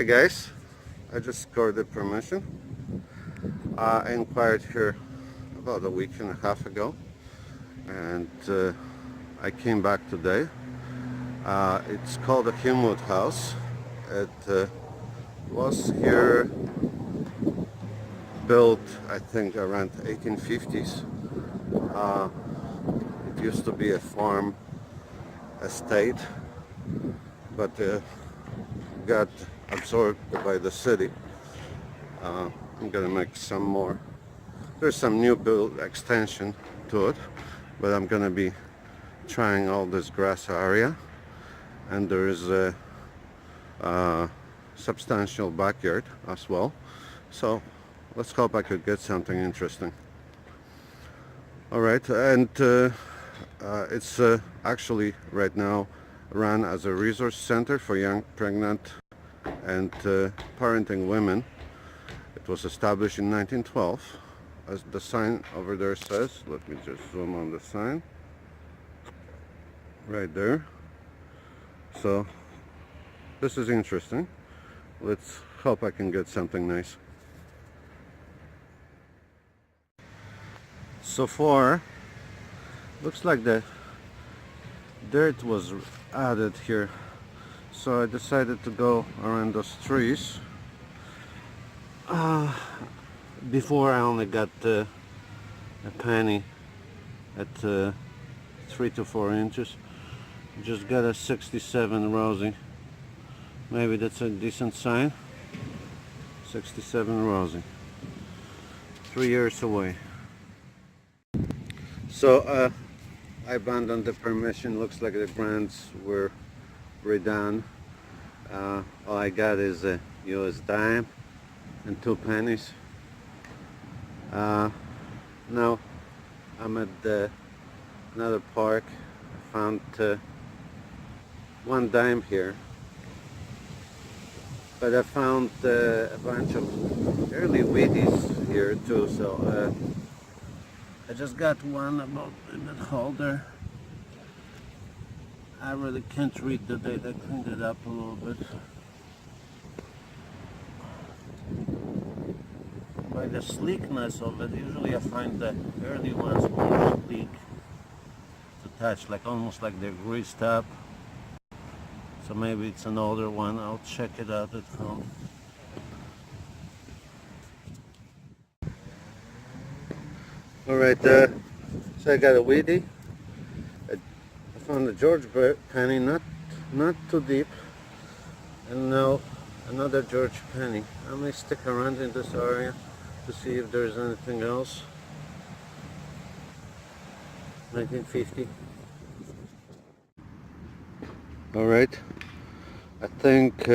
guys, I just scored the permission. I inquired here about a week and a half ago, and I came back today. It's called the Hillwood House. It was here built, I think, around 1850s. It used to be a farm estate, but got absorbed by the city. I'm gonna make some more. There's some new build extension to it, but I'm gonna be trying all this grass area, and there is a substantial backyard as well. So let's hope I could get something interesting. All right, and it's actually right now run as a resource center for young pregnant and parenting women. It was established in 1912, as the sign over there says. Let me just zoom on the sign right there. So this is interesting. Let's hope I can get something nice. So far, looks like the dirt was added here, so I decided to go around those trees. Before I only got a penny at 3 to 4 inches. Just got a 67 Rosie. Maybe that's a decent sign. 67 Rosie. 3 years away. So I abandoned the permission. Looks like the brands were redone. All I got is a US dime and 2 pennies. Now I'm at another park. I found 1 dime here, but I found a bunch of early Wheaties here too. So I just got one about in the holder. I really can't read the date. I cleaned it up a little bit. By the sleekness of it, usually I find the early ones more sleek to touch, like almost like they're greased up. So maybe it's an older one. I'll check it out at home. Alright, so I got a Wheatie. I found a George penny, not too deep, and now another George penny. I may stick around in this area to see if there's anything else. 1950. Alright, I think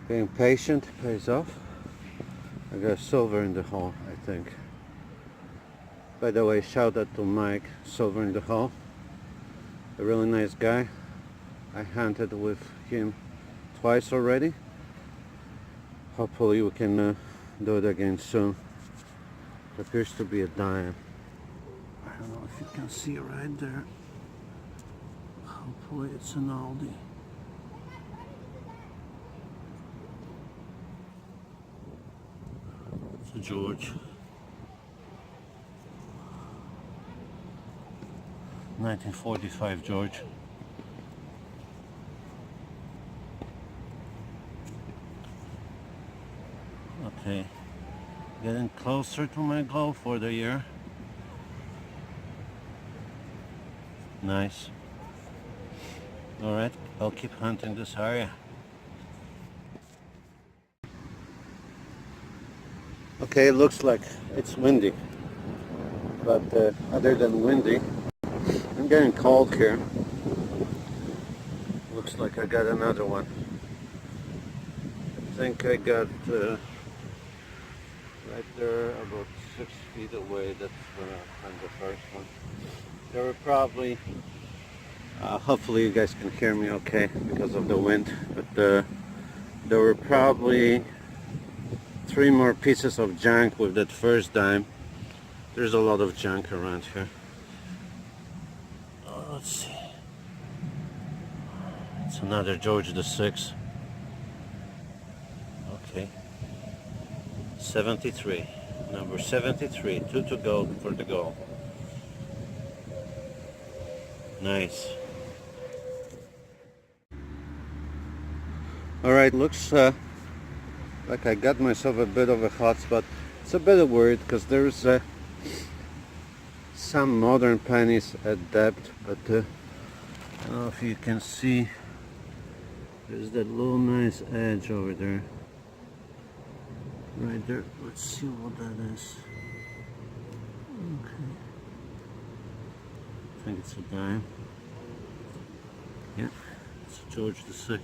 being patient pays off. I got silver in the hole, I think. By the way, shout out to Mike, Silver in the Hole. A really nice guy. I hunted with him twice already. Hopefully we can do it again soon. It appears to be a dime. I don't know if you can see right there. Hopefully it's an oldie. It's a George. 1945 George. Okay, getting closer to my goal for the year. Nice. Alright, I'll keep hunting this area. Okay, it looks like it's windy, but other than windy, I'm getting cold here. Looks like I got another one. I think I got right there about 6 feet away. That's where I found the first one. There were probably, hopefully you guys can hear me okay because of the wind, but there were probably 3 more pieces of junk with that first dime. There's a lot of junk around here. Let's see. It's another George VI. Okay. 73. Number 73. 2 to go for the goal. Nice. Alright, looks like I got myself a bit of a hot spot. It's a bit weird because there's some modern pennies at depth, but I don't know if you can see, there's that little nice edge over there. Right there. Let's see what that is. Okay. I think it's a dime. Yeah, it's George VI.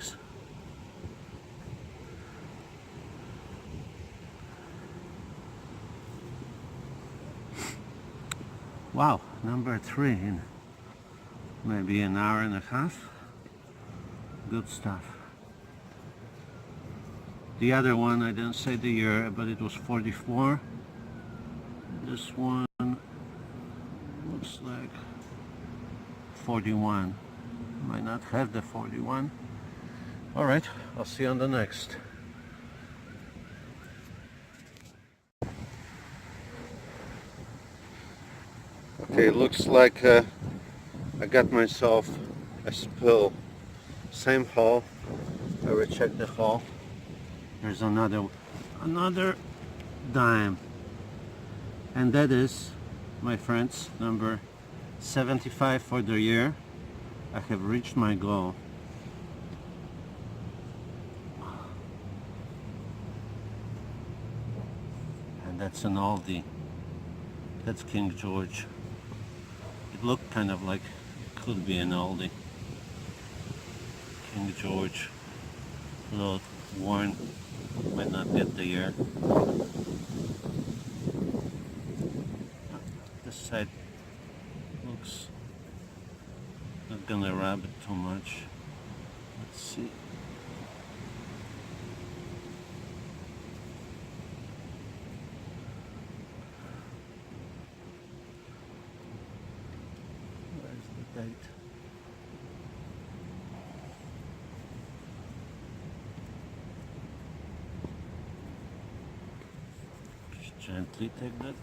Wow, number 3 in maybe an hour and a half. Good stuff. The other one, I didn't say the year, but it was 44. This one looks like 41. Might not have the 41. Alright, I'll see you on the next. Okay, looks like I got myself a spill. Same hole. I rechecked the hole. There's another dime, and that is, my friends, number 75 for the year. I have reached my goal. And that's an oldie. That's King George. It looked kind of like it could be an oldie. King George, a little worn, might not get the year. This side looks not gonna rub it too much. Let's see. Where's the date? Just gently take that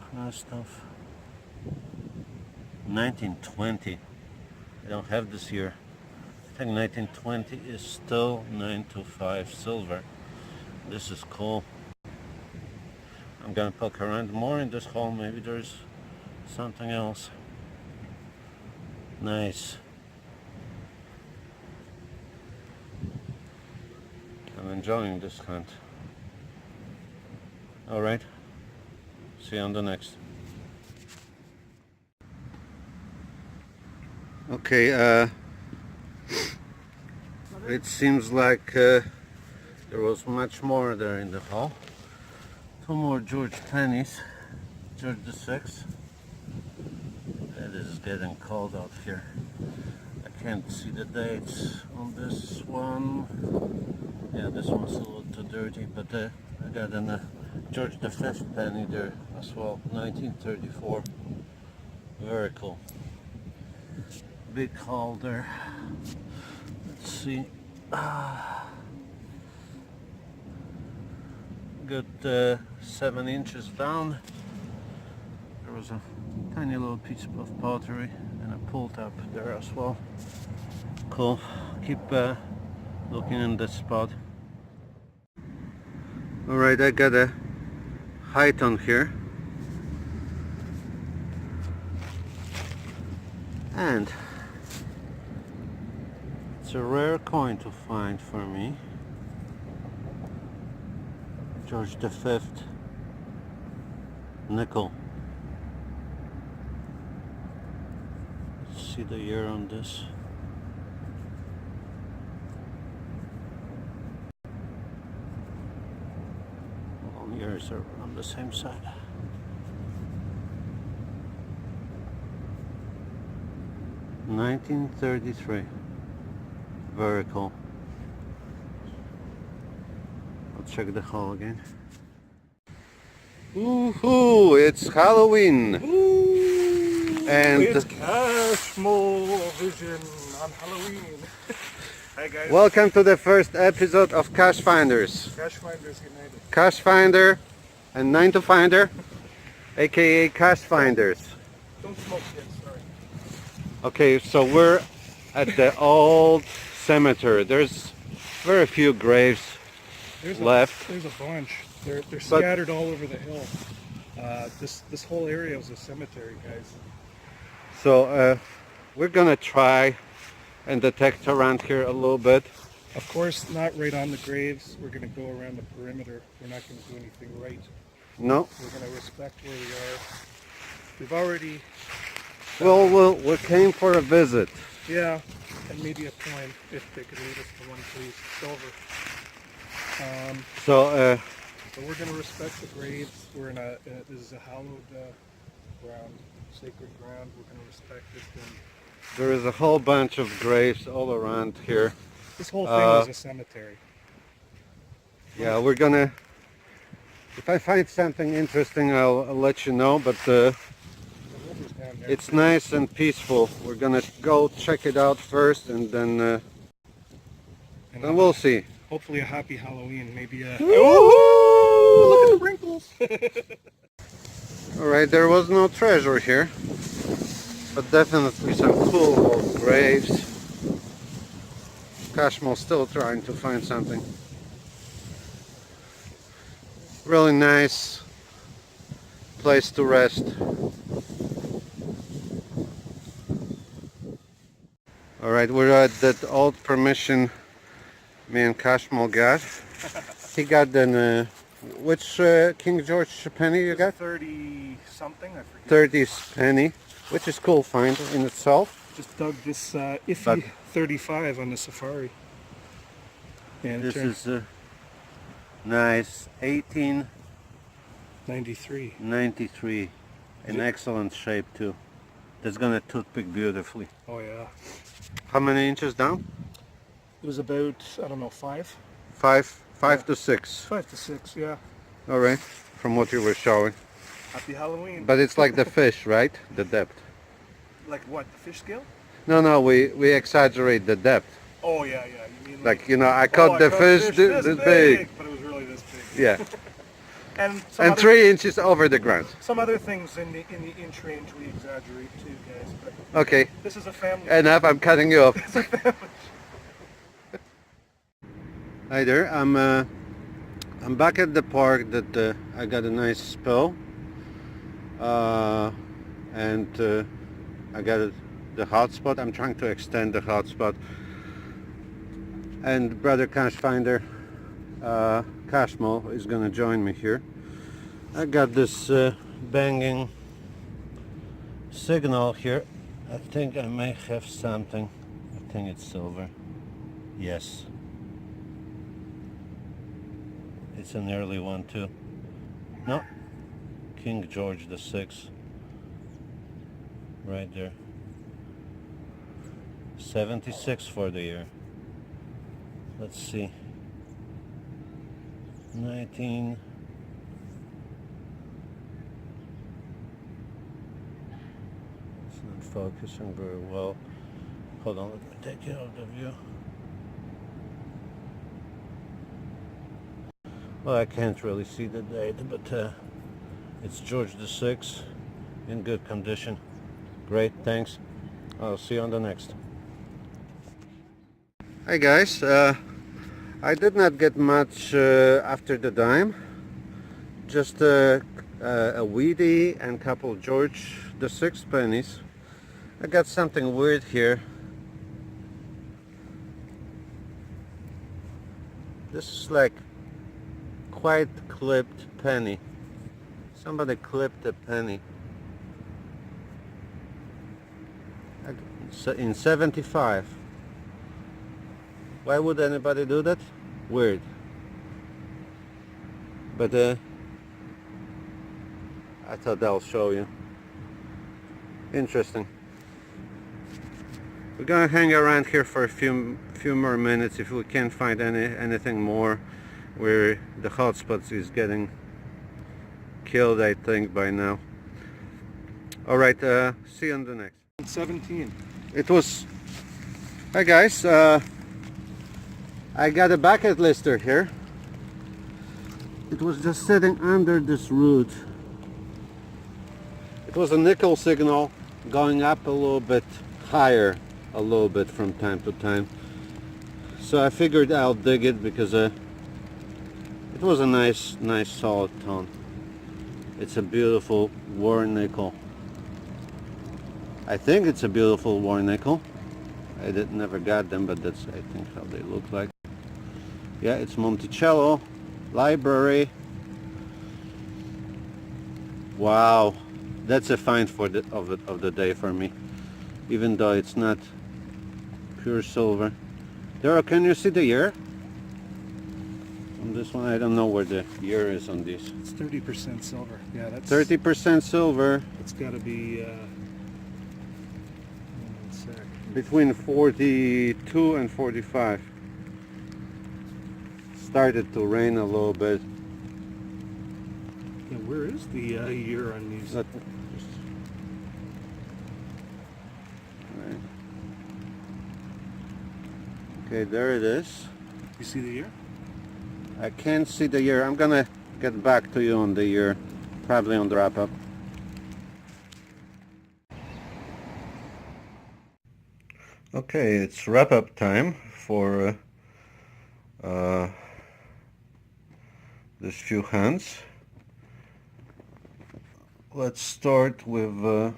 crust off. 1920. I don't have this year. I think 1920 is still 925 silver. This is cool. I'm gonna poke around more in this hole. Maybe there's something else. Nice. I'm enjoying this hunt. Alright. See you on the next. Okay, it seems like there was much more there in the hole. 2 more George pennies, George VI. It is getting cold out here. I can't see the dates on this one. Yeah, this one's a little too dirty, but I got a George V penny there as well, 1934. Very cool. Big hole there. Let's see. Good 7 inches down. There was a tiny little piece of pottery and a pull tab there as well. Cool. Keep looking in this spot. Alright, I got a height on here. And it's a rare coin to find for me. George V nickel. Let's see the year on this. All years are on the same side. $1933. Very cool. I'll check the hole again. Woohoo! It's Halloween! Ooh, and it's cash more vision on Halloween. Hi guys. Welcome to the first episode of Cache Finders. Cache Finders United. Cache Finder and 9 to Finder, aka Cache Finders. Don't smoke yet, sorry. Okay, so we're at the old cemetery. There's very few graves left. There's a bunch. They're scattered all over the hill. This whole area is a cemetery, guys. So we're gonna try and detect around here a little bit. Of course, not right on the graves. We're going to go around the perimeter. We're not going to do anything right. No. We're going to respect where we are. We've already... Well, we came for a visit. Yeah, and maybe a point if they could lead us to one, please. It's over. But we're going to respect the graves. We're in this is a hallowed ground, sacred ground. We're going to respect it. And there is a whole bunch of graves all around here. this whole thing is a cemetery. Yeah, we're gonna... If I find something interesting, I'll let you know, but The river's down there. it's nice and peaceful. We're gonna go check it out first, and then we'll see. Hopefully a happy Halloween. Maybe a... Woo-hoo! Look at the wrinkles! Alright, there was no treasure here, but definitely some cool old graves. Kashmo's still trying to find something. Really nice place to rest. Alright, we're at that old permission me and Kashmo got. He got then, which King George penny you got? 30 something, I forget. 30 penny, which is cool find in itself. Just dug this iffy 35 on the safari. And This is nice 93. 1893, in excellent shape too. That's gonna toothpick beautifully. Oh yeah. How many inches down? It was about, I don't know, 5? Five Yeah. to 6. 5 to 6, yeah. All right, from what you were showing. Happy Halloween. But it's like the fish, right? The depth. Like what, the fish scale? No, we exaggerate the depth. Oh yeah, you mean Like, you know, I caught the fish this big. but it was really this big. Yeah, And and 3 inches over the ground. some other things in the inch range we exaggerate too, guys. But Okay, this is a family. enough, I'm cutting you off. Hi there, I'm back at the park that I got a nice spill. And I got the hotspot. I'm trying to extend the hotspot. And brother Cache Finder, Kashmo, is gonna join me here. I got this banging signal here. I think I may have something. I think it's silver. Yes. It's an early one too. No. King George VI. Right there. 76 for the year. Let's see. 19. It's not focusing very well. Hold on, let me take it out of view. Well, I can't really see the date, but it's George VI in good condition. Great, thanks. I'll see you on the next. Hi guys, I did not get much after the dime. Just a weedy and couple George VI pennies. I got something weird here. This is like quite clipped penny. Somebody clipped a penny. In 75. Why would anybody do that? Weird. But I thought I'll show you. Interesting. We're gonna hang around here for a few more minutes if we can't find anything more. Where the hotspots is getting killed, I think, by now. All right, see you on the next. 17. It was... Hi guys, I got a bucket lister here. It was just sitting under this root. It was a nickel signal going up a little bit higher, a little bit from time to time. So I figured I'll dig it because it was a nice solid tone. It's a beautiful war nickel. I think it's a beautiful war nickel. I never got them, but that's I think how they look like. Yeah, it's Monticello Library. Wow, that's a find for of the day for me, even though it's not pure silver. Daryl, can you see the year on this one? I don't know where the year is on these. It's 30% silver. Yeah, that's 30% silver. It's got to be. One sec. Between 42 and 45. Started to rain a little bit. Yeah, where is the year on these? Right. Okay, there it is. You see the year? I can't see the year. I'm gonna get back to you on the year, probably on the wrap up. Okay, it's wrap up time for these few hands. Let's start with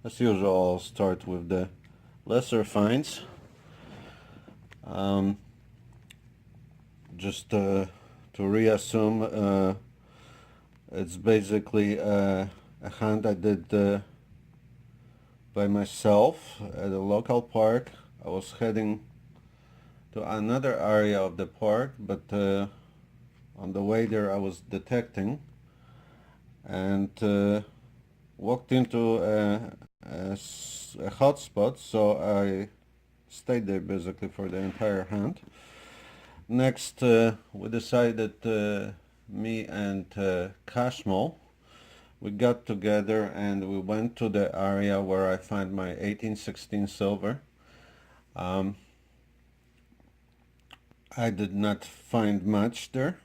as usual, I'll start with the lesser finds. Just to reassume, it's basically a hunt I did by myself at a local park. I was heading to another area of the park, but on the way there I was detecting and walked into a hot spot, so I stayed there basically for the entire hunt. Next, we decided, me and Cashmo, we got together and we went to the area where I found my 1816 silver. I did not find much there,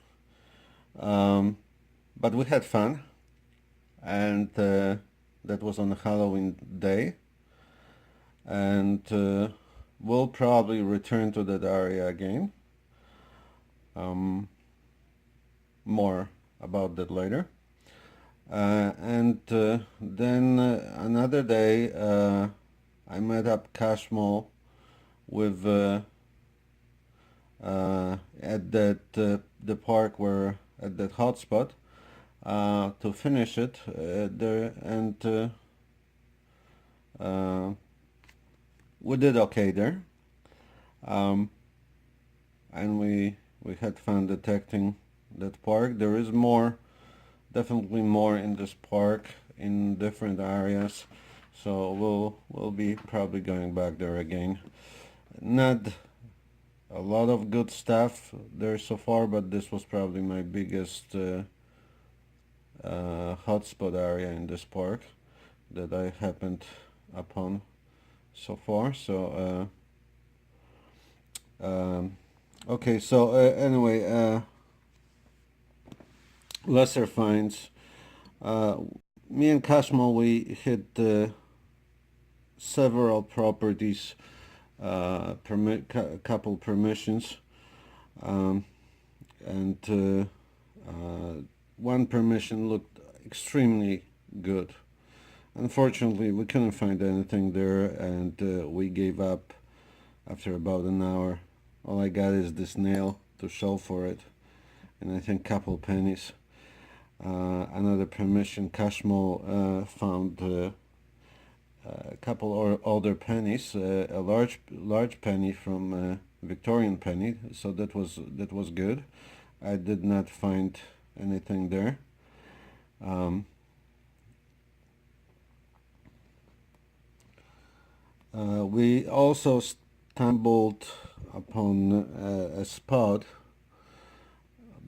but we had fun, and that was on a Halloween day, and we'll probably return to that area again. More about that later. And then another day I met up Cashmo with at that the park where at that hotspot to finish it there, and we did okay there, and we had fun detecting that park. There is more, definitely more in this park in different areas, so we'll be probably going back there again. Not a lot of good stuff there so far, but this was probably my biggest hotspot area in this park that I happened upon so far. So okay, so anyway, lesser finds. Me and Cashmo, we hit several properties, couple permissions, and one permission looked extremely good. Unfortunately, we couldn't find anything there, and we gave up after about an hour. All I got is this nail to show for it, and I think couple pennies. Another permission, Cashmo found a couple older pennies, a large penny from Victorian penny, so that was good. I did not find anything there. We also stumbled upon a spot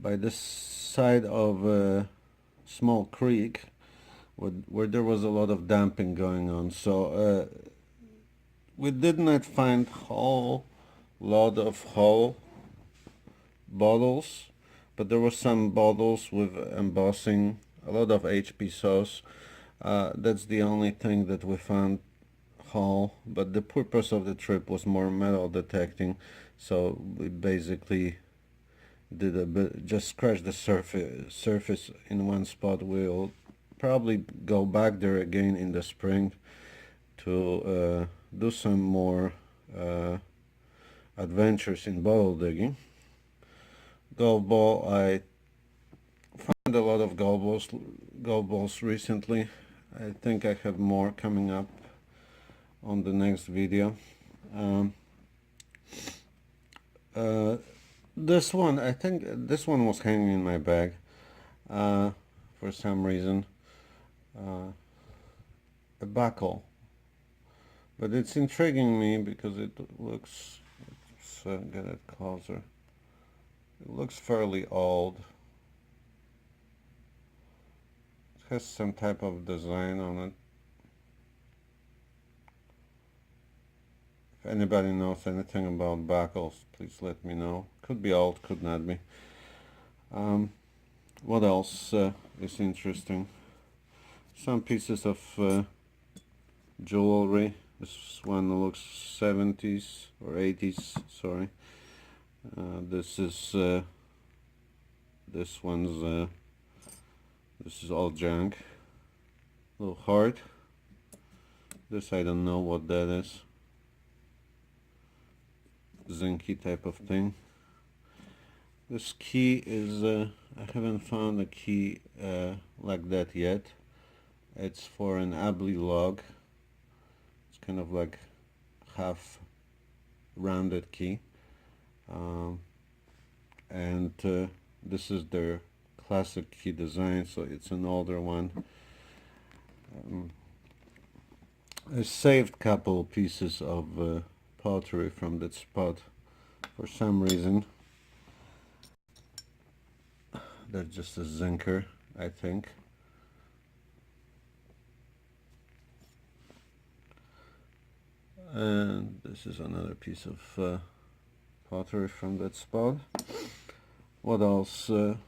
by the side of a small creek where there was a lot of dumping going on. So we did not find whole lot of whole bottles, but there were some bottles with embossing, a lot of HP sauce. That's the only thing that we found whole, but the purpose of the trip was more metal detecting, so we basically did a bit, just scratch the surface in one spot. We'll probably go back there again in the spring to do some more adventures in bottle digging. Golf ball, I found a lot of golf balls recently. I think I have more coming up on the next video. This one, I think this one was hanging in my bag for some reason. A buckle, but it's intriguing me because it looks, let's get it closer. It looks fairly old. It has some type of design on it. If anybody knows anything about buckles, please let me know. Could be old, could not be. What else is interesting? Some pieces of jewelry. This one looks 70s or 80s, sorry. This one's this is all junk. A little hard. This I don't know what that is. Zinky type of thing. This key is I haven't found a key like that yet. It's for an Abley log. It's kind of like half rounded key. And this is their classic key design, so it's an older one. I saved a couple pieces of pottery from that spot for some reason. That's just a zinker, I think. And this is another piece of pottery from that spot. What else? Oh,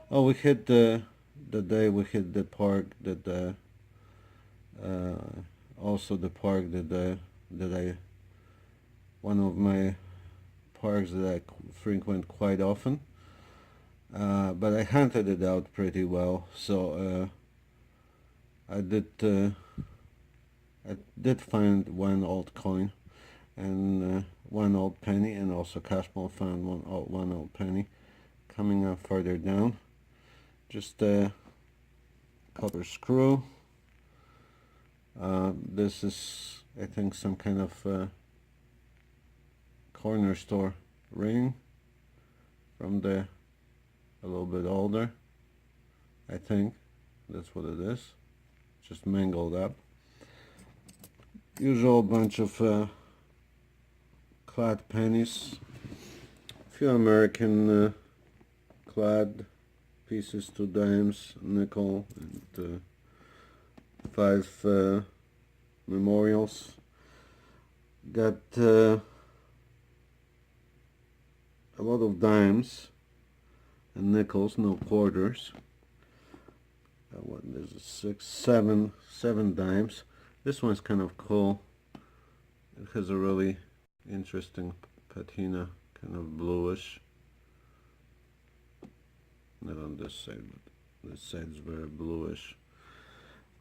we hit the day we hit the park that also the park that one of my parks that I frequent quite often. But I hunted it out pretty well, so I did find one old coin and one old penny, and also Cashmore found one old penny. Coming up further down, just a copper screw. This is, I think, some kind of corner store ring from a little bit older. I think that's what it is. Just mangled up. Usual bunch of clad pennies, a few American clad pieces, 2 dimes, nickel, and 5 memorials. Got a lot of dimes and nickels, no quarters. What is it? 6, 7 dimes. This one's kind of cool. It has a really interesting patina, kind of bluish. Not on this side, but this side's very bluish.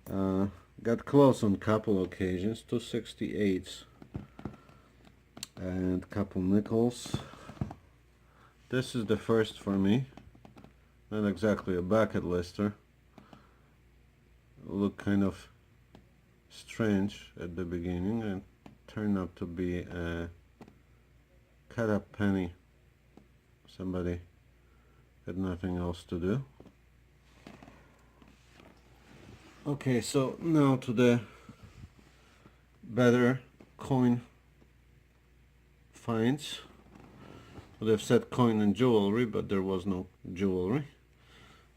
Got close on couple occasions, 2 68s and couple nickels. This is the first for me. Not exactly a bucket lister. Looked kind of strange at the beginning and turned out to be a cut up penny. Somebody had nothing else to do. Okay, so now to the better coin finds. Well, they've said coin and jewelry, but there was no jewelry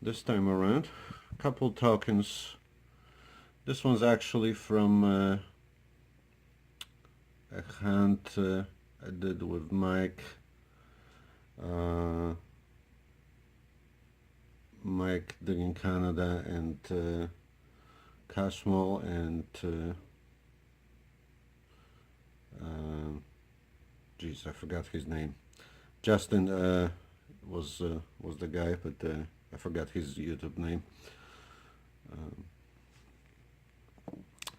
this time around. A couple tokens. This one's actually from a hunt I did with Mike. Mike Digging Canada and Cashmore and geez, I forgot his name. Justin was the guy, but I forgot his YouTube name.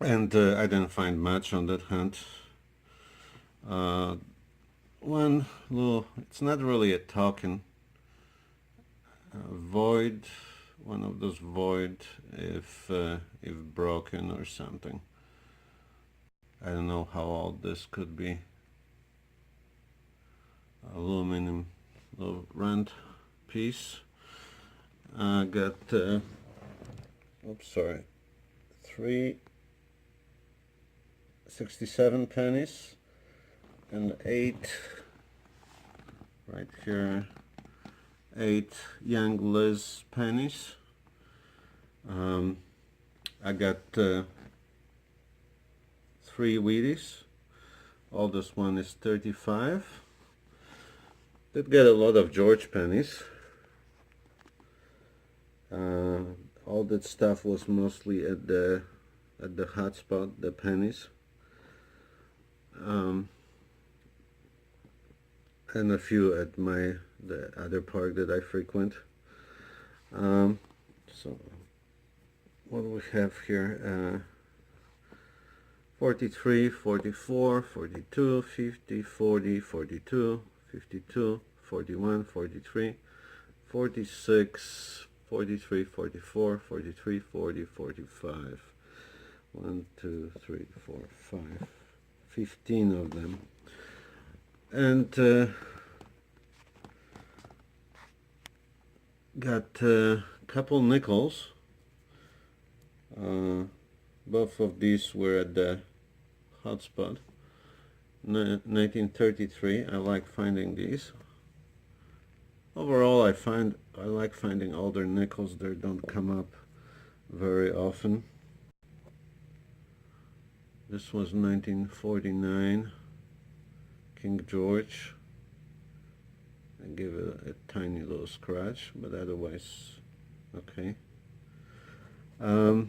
And I didn't find much on that hunt. One little, it's not really a token, void, one of those void if broken or something. I don't know how old this could be. Aluminum little round piece. Got oops, sorry, 3.67 pennies and 8 right here, 8 young Liz pennies. I got 3 Wheaties. Oldest one is 35. Did get a lot of George pennies. All that stuff was mostly at the hotspot, the pennies, and a few at the other park that I frequent. So what do we have here? 43, 44, 42, 50, 40, 42, 52, 41, 43, 46, 43, 44, 43, 40, 45. 1, 2, 3, 4, 5, 15 of them. And got a couple nickels. Both of these were at the hotspot. 1933. I like finding these. Overall, I like finding older nickels. They don't come up very often. This was 1949 King George. I give it a tiny little scratch, but otherwise okay. I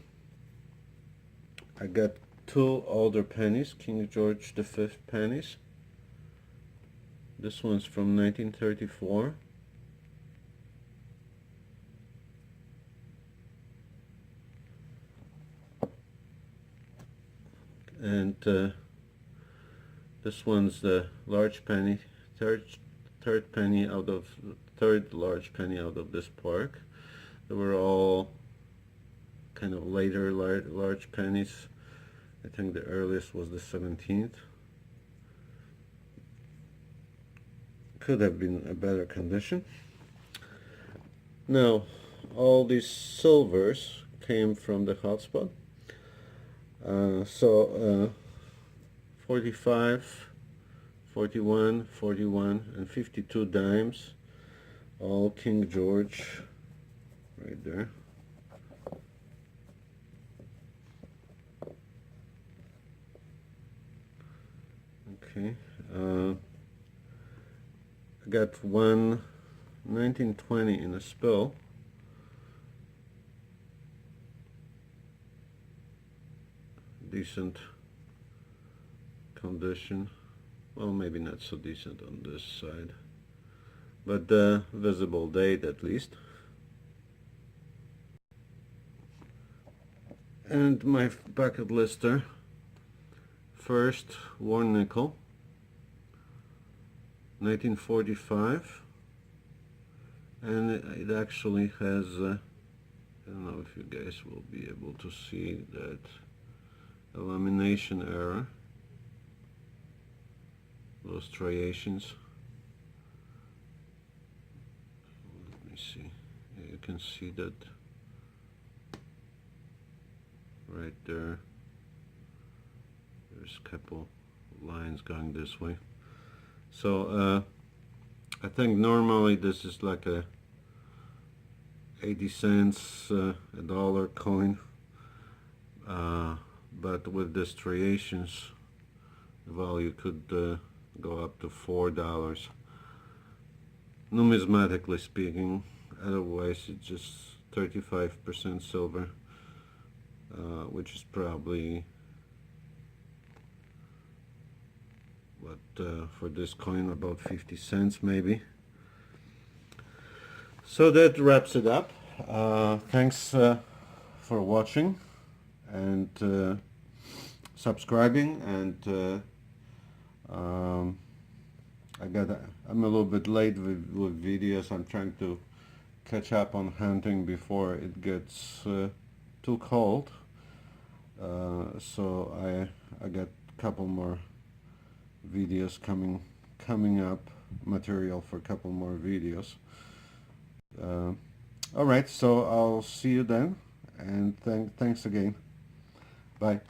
got 2 older pennies, King George V pennies. This one's from 1934. And this one's the large penny, third large penny out of this park. They were all kind of later large pennies. I think the earliest was the 17th. Could have been a better condition. Now, all these silvers came from the hotspot. 45, 41, 41, and 52 dimes, all King George, right there. Okay, I got one 1920 in a spill. Decent condition. Well, maybe not so decent on this side, but visible date at least. And my bucket lister, first worn nickel, 1945, and it actually has I don't know if you guys will be able to see that lamination error, those striations. Let me see. You can see that right there. There's a couple lines going this way. So I think normally this is like a 80 cents, a dollar coin. But with the striations, the value could go up to $4 numismatically speaking. Otherwise it's just 35% silver, which is probably what for this coin about 50 cents maybe. So that wraps it up. Thanks for watching and subscribing, and I'm a little bit late with videos. I'm trying to catch up on hunting before it gets too cold. So I got a couple more videos coming up, material for a couple more videos. All right, so I'll see you then, and thanks again. Bye.